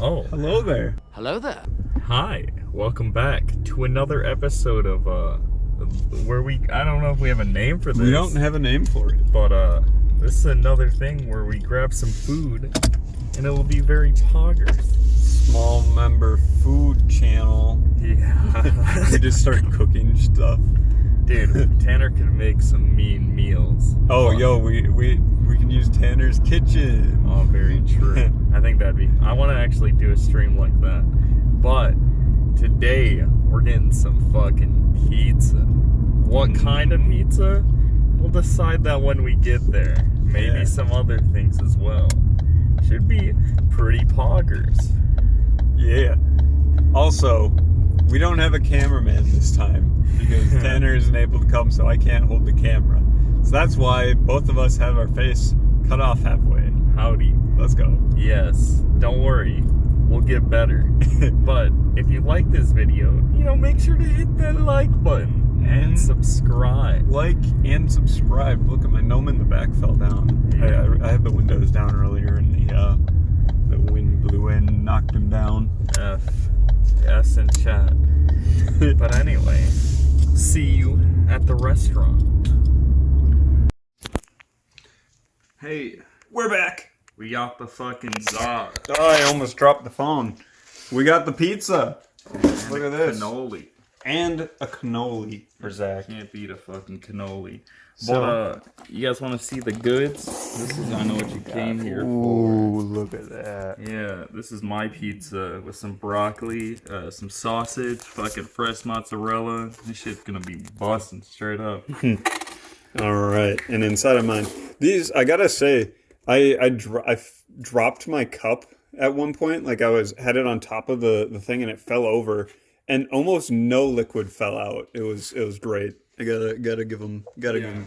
Oh, Hello there. Hello there. hi. Welcome back to another episode of where I don't know if we have a name for this. We don't have a name for it. But this is another thing where we grab some food and it will be very poggers. Small member food channel. Yeah. We just start cooking stuff. Dude, Tanner can make some mean meals. Oh, yo, we can use Tanner's kitchen. Oh, very true. I think I want to actually do a stream like that. But today we're getting some fucking pizza. What kind of pizza? We'll decide that when we get there. Maybe some other things as well. Should be pretty poggers. Yeah. Also, we don't have a cameraman this time because Tanner isn't able to come, so I can't hold the camera. So that's why both of us have our face cut off halfway. Howdy. Let's go. Yes, don't worry. We'll get better. But if you like this video, make sure to hit that like button and subscribe. Like and subscribe. Look at my gnome in the back fell down. Yeah. I had the windows down earlier and the wind blew in and knocked him down. Yes, in chat. But anyway, see you at the restaurant. Hey, we're back. We got the fucking czar. Oh, I almost dropped the phone. We got the pizza. Look at this. Cannoli. And a cannoli for Zach. Can't beat a fucking cannoli. So, But, you guys want to see the goods? This is, I know what you came here for. Ooh, look at that. Yeah, this is my pizza with some broccoli, some sausage, fucking fresh mozzarella. This shit's gonna be busting straight up. All right, and inside of mine, I gotta say, I dropped my cup at one point. Like had it on top of the thing, and it fell over, and almost no liquid fell out. It was great. I gotta give them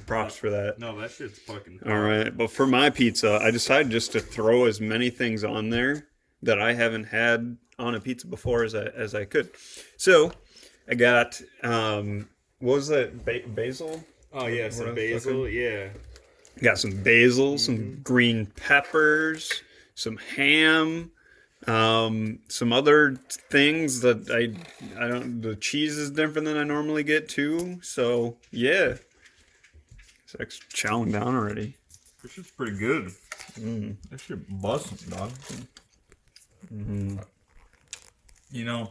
props for that. No, that shit's fucking hot. All right, but for my pizza, I decided just to throw as many things on there that I haven't had on a pizza before as I could. So I got what was that, basil? Oh yeah, some basil, yeah. Got some basil, some green peppers, some ham, some other things that I don't. The cheese is different than I normally get too. So yeah, it's chowing down already. This shit's pretty good. That shit busting, dog. You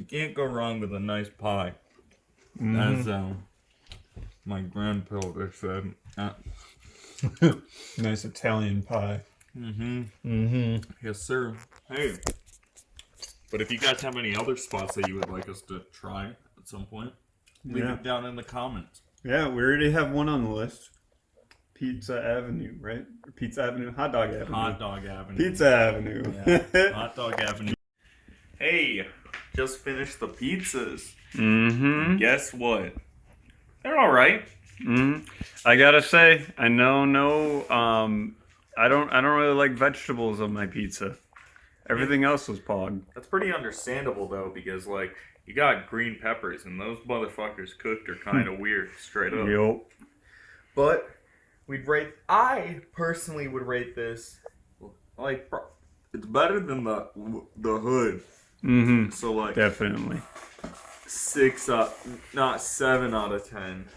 can't go wrong with a nice pie. As my grandfather said. Nice Italian pie. Yes, sir. Hey. But if you guys have any other spots that you would like us to try at some point, leave it down in the comments. Yeah, we already have one on the list. Pizza Avenue, right? Or Pizza Avenue, Hot Dog Avenue. Hot Dog Avenue. Pizza Avenue. Yeah, Hot Dog Avenue. Hey, just finished the pizzas. Guess what? They're all right. I gotta say, I don't really like vegetables on my pizza. Everything else was pog. That's pretty understandable though, because you got green peppers and those motherfuckers cooked are kind of weird, straight up. Yup. But I personally would rate this it's better than the hood. So Definitely. 7 out of 10.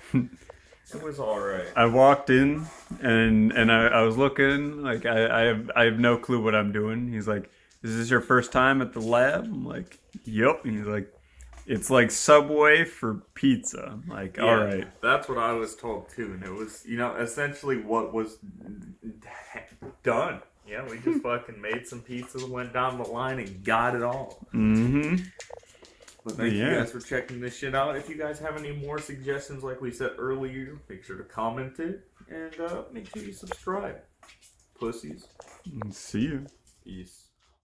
It was alright. I walked in and I was looking I have no clue what I'm doing. He's like, "Is this your first time at the lab?" I'm like, "Yup." And he's like, "It's like Subway for pizza." I'm like, all right. That's what I was told too, and it was essentially what was done. Yeah, we just fucking made some pizza, went down the line, and got it all. But thank you guys for checking this shit out. If you guys have any more suggestions, like we said earlier, make sure to comment it, and make sure you subscribe. Pussies. See you. Peace.